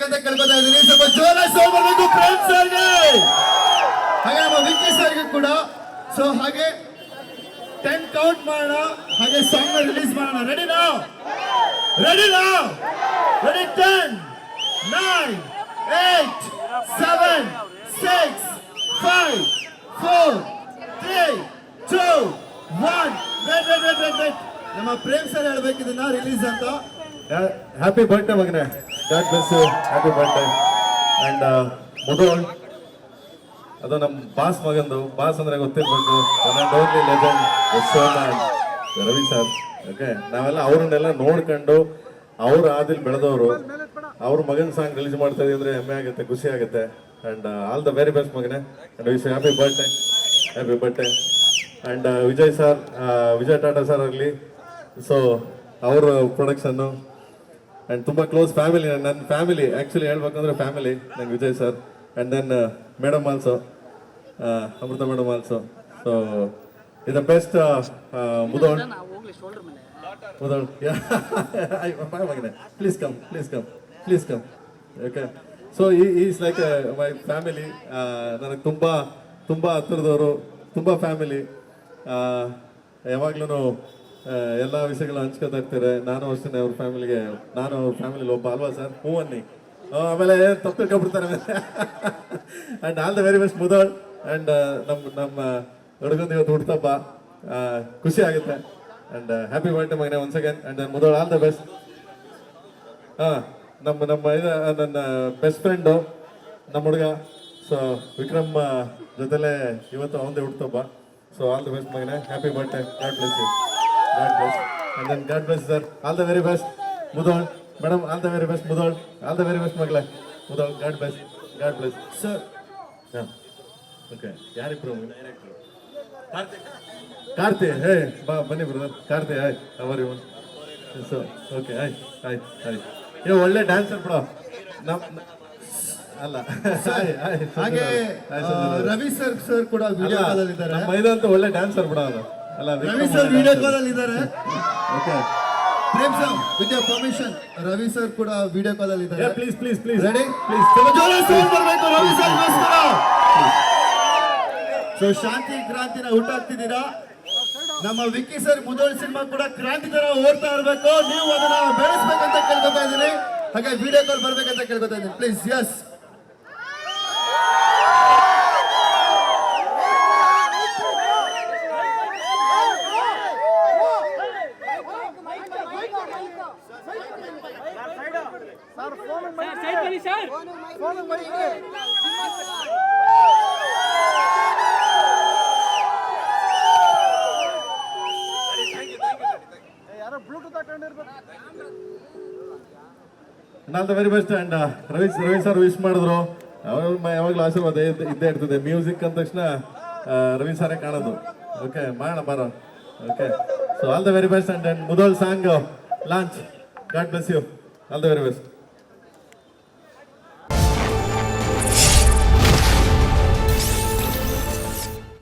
ಅಂತ ಕೇಳ್ಕೊತಾ ಇದ್ದೀನಿ. ಸ್ವಲ್ಪ ಜೋರ ಸೌಂಡ್ ಬರಬೇಕು ಫ್ರೆಂಡ್ಸ್ ಸರ್ಗೆ, ಹಾಗೆ ನಮ್ಮ ವಿಕ್ಕಿ ಸರ್ಗೆ ಕೂಡ. ಸೊ ಹಾಗೆ 10 ಕೌಂಟ್ ಮಾಡೋಣ, ಹಾಗೆ ಸಾಂಗ್ ರಿಲೀಸ್ ಮಾಡೋಣ. ರೆಡಿ ನಾವು, ರೆಡಿ ನಾವು, ರೆಡಿ 10 9 8 7 6 5 4 3 2 1. ವೇಟ್ ನಮ್ಮ ಪ್ರೇಮ್ ಸರ್ ಹೇಳ್ಬೇಕು ಇದನ್ನ ರಿಲೀಸ್ ಅಂತ. ಹ್ಯಾಪಿ ಬರ್ತ್ಡೇ ಮಗನೆ, God bless you, happy birthday. And Mudhol ಅದು ನಮ್ಮ ಬಾಸ್ ಮಗಂದು. ಬಾಸ್ ಅಂದ್ರೆ ಗೊತ್ತಿರ್ಬೇಕು, only legend Soman Ravi sir. Okay, ನಾವೆಲ್ಲ ಅವ್ರನ್ನೆಲ್ಲ ನೋಡ್ಕೊಂಡು ಅವ್ರ ಆದಿಲ್ ಬೆಳೆದವರು. ಅವ್ರ ಮಗನ ಸಾಂಗ್ ರಿಲೀಸ್ ಮಾಡ್ತಾ ಇದೀವಿ ಅಂದ್ರೆ ಹೆಮ್ಮೆ ಆಗುತ್ತೆ, ಖುಷಿ ಆಗುತ್ತೆ. And all the very best ಮಗನೆ, and wish happy birthday, happy birthday. And Vijay sir, Vijay Tata sir ಆಗಲಿ, ಸೊ ಅವ್ರ ಪ್ರೊಡಕ್ಷನ್ನು ಆ್ಯಂಡ್ ತುಂಬ ಕ್ಲೋಸ್ ಫ್ಯಾಮಿಲಿ. ನನ್ನ ಫ್ಯಾಮಿಲಿ ಆ್ಯಕ್ಚುಲಿ ಹೇಳ್ಬೇಕಂದ್ರೆ ಫ್ಯಾಮಿಲಿ ನಂಗೆ Vijay sir. And then madam also, Amrutha madam also. So ಇದು ಬೆಸ್ಟ್ ಮುದೋಳ್ ಮುದೋಳ್ ಮಗನೆ, please come, please come, please come. Okay, so is like my family. ನನಗೆ ತುಂಬ ತುಂಬ ಹತ್ತಿರದವರು, ತುಂಬ ಫ್ಯಾಮಿಲಿ. ಯಾವಾಗ್ಲೂ ಎಲ್ಲ ವಿಷಯಗಳು ಹಂಚ್ಕೊತಾ ಇರ್ತಾರೆ. ನಾನು ಅಷ್ಟೇ ಅವ್ರ ಫ್ಯಾಮಿಲಿಗೆ, ನಾನು ಅವ್ರ ಫ್ಯಾಮಿಲಿ ಒಬ್ಬ ಅಲ್ವಾ ಸರ್? ಹೂ ಅನ್ನಿ, ಆಮೇಲೆ ತಪ್ಪು ತಿಳ್ಕೊಬಿಡ್ತಾರೆ ಆಮೇಲೆ. And all the very best Mudhol. And ನಮ್ಮ ಹುಡುಗಂದು ಇವತ್ತು ಹುಡ್ತಪ್ಪ, ಖುಷಿ ಆಗುತ್ತೆ. ಆ್ಯಂಡ್ ಹ್ಯಾಪಿ ಬರ್ತ್ಡೇ ಮಗನೆ once again. And Mudhol all the best. ನನ್ನ ಬೆಸ್ಟ್ ಫ್ರೆಂಡು ನಮ್ಮ ಹುಡುಗ, ಸೊ ವಿಕ್ರಮ್ ಜೊತೆಲೆ ಇವತ್ತು ಅವನದೇ ಹುಡ್ತಪ್ಪ. ಸೊ ಆಲ್ ದ ಬೆಸ್ಟ್ ಮಗನೆ, happy birthday, God bless you, God bless. And then God bless sir, all the very best Mudhol madam, all the very best Mudhol, all the very best ಮಗಳೇ Mudhol, god bless, god bless sir. ಹಾಂ, okay. ಯಾರಿಬ್ರು ಡೈರೆಕ್ಟ್ರು? ಕಾರ್ತಿ, ಹೇ ಬನ್ನಿ brother. Karti, ಆಯ್ hour ಇವನ್. So okay, ಆಯ್ತು. ಒಳ್ಳೆ dancer ಬಿಡೋ. ಅಲ್ಲ ಹಾಗೆ Ravi sir ಕೂಡ video call ಅಲ್ಲಿ ಇದ್ದಾರೆ. ಮೈದ ಅಂತ ಒಳ್ಳೆ ಡ್ಯಾನ್ಸರ್ ಬಿಡ ಅದು. ಅಲ್ಲ, ರವಿ ಸರ್ ವಿಡಿಯೋ ಕಾಲ್ ಅಲ್ಲಿ ಇದ್ದಾರೆ. Okay, Prem sir with your permission, Ravi sir ಕೂಡ ವಿಡಿಯೋ ಕಾಲ್ ಅಲ್ಲಿ ಇದ್ದಾರೆ. Please please please, ready please. Sound ಬರಬೇಕು ರವಿ ಸರ್ ಗೋಸ್ಕರ. ಸೊ ಶಾಂತಿ ಕ್ರಾಂತಿನ ಹುಟ್ಟಾಗ್ತಿದ್ದೀರಾ. ನಮ್ಮ ವಿಕ್ಕಿ ಸರ್ ಮುದೋಳ್ ಸಿನಿಮಾ ಕೂಡ ಕ್ರಾಂತಿ ತರ ಓಡ್ತಾ ಇರಬೇಕು. ನೀವು ಅದನ್ನ ಬೆಳೆಸ್ಬೇಕಂತ ಕೇಳ್ಕೊತಾ ಇದ್ದೀನಿ. ಹಾಗೆ ವಿಡಿಯೋ ಕಾಲ್ ಬರ್ಬೇಕಂತ ಕೇಳ್ಕೊತಾ ಇದ್ದೀನಿ please. Yes, all the very best. And Ravi sir wish ಮಾಡಿದ್ರು. ಯಾವಾಗಲೂ ಆಶೀರ್ವಾದ ಇದ್ದೇ ಇರ್ತದೆ. ಮ್ಯೂಸಿಕ್ ಅಂದ ತಕ್ಷಣ ರವಿ ಸಾರೇ ಕಾಣೋದು. ಓಕೆ, ಮಾಡೋಣ ಬಾರೋ. Okay, so all the very best. And Mudhol song launch, God bless you, all the very best.